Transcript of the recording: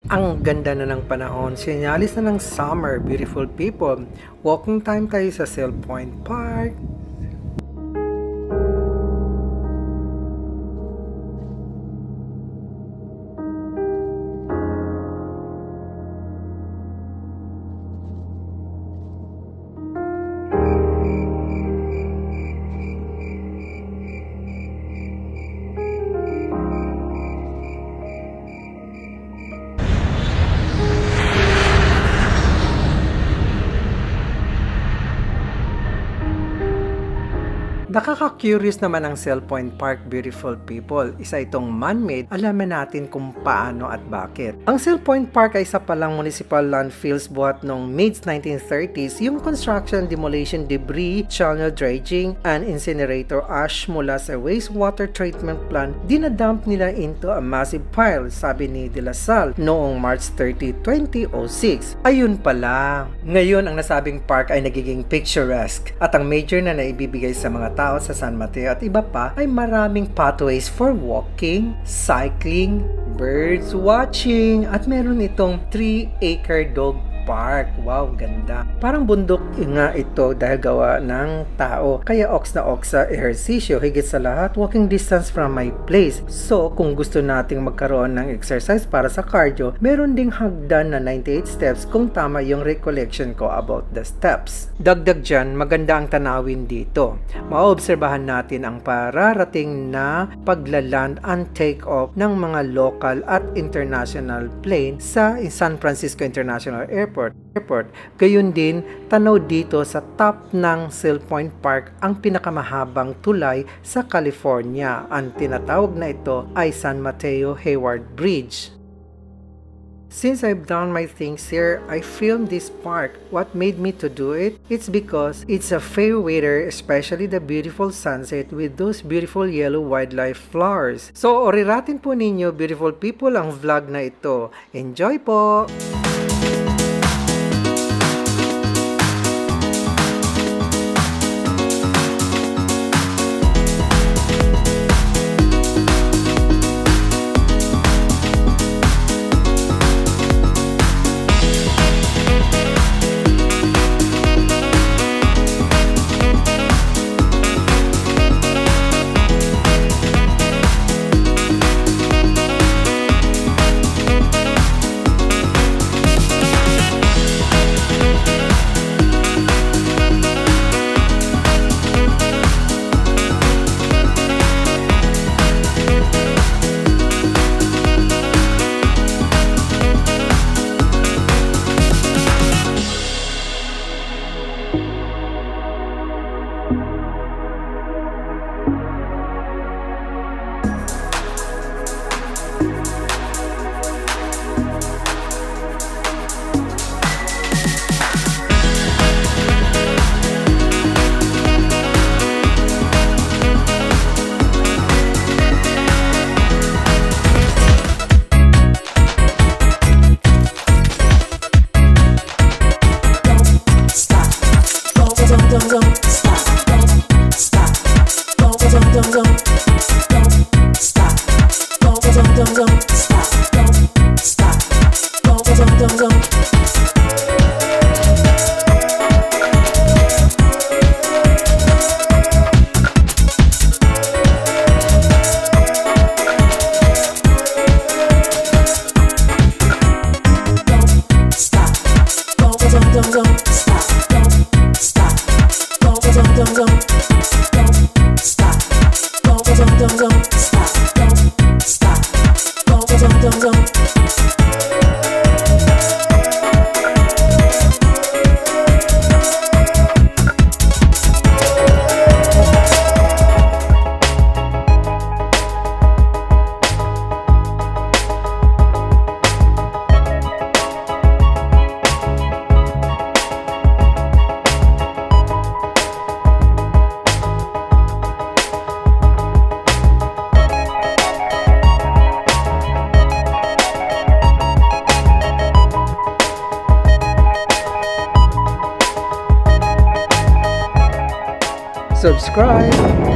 Ang ganda na ng panahon, sinyalis na ng summer, beautiful people. Walking time tayo sa Sail Point Park. Nakaka-curious naman ang Sail Point Park, beautiful people. Isa itong man-made, alaman natin kung paano at bakit. Ang Sail Point Park ay isa palang municipal landfills buhat noong mid-1930s. Yung construction, demolition, debris, channel dredging, and incinerator ash mula sa wastewater treatment plant, dinadump nila into a massive pile, sabi ni De La Salle noong March 30, 2006. Ayun pala. Ngayon, ang nasabing park ay nagiging picturesque at ang major na naibibigay sa mga tao sa San Mateo at iba pa ay maraming pathways for walking, cycling, birds watching, at meron itong 3-acre dog park. Wow, ganda. Parang bundok nga ito dahil gawa ng tao. Kaya ox na ox sa ehersisyo. Higit sa lahat, walking distance from my place. So, kung gusto nating magkaroon ng exercise para sa cardio, meron ding hagdan na 98 steps kung tama yung recollection ko about the steps. Dagdag dyan, maganda ang tanawin dito. Maobserbahan natin ang pararating na paglaland and take off ng mga local at international plane sa San Francisco International Airport. Gayun din, tanaw dito sa top ng Sail Point Park ang pinakamahabang tulay sa California. Ang tinatawag na ito ay San Mateo Hayward Bridge. Since I've done my things here, I filmed this park. What made me to do it? It's because it's a fair weather, especially the beautiful sunset with those beautiful yellow wildlife flowers. So, oriratin po ninyo, beautiful people, ang vlog na ito. Enjoy po! Subscribe!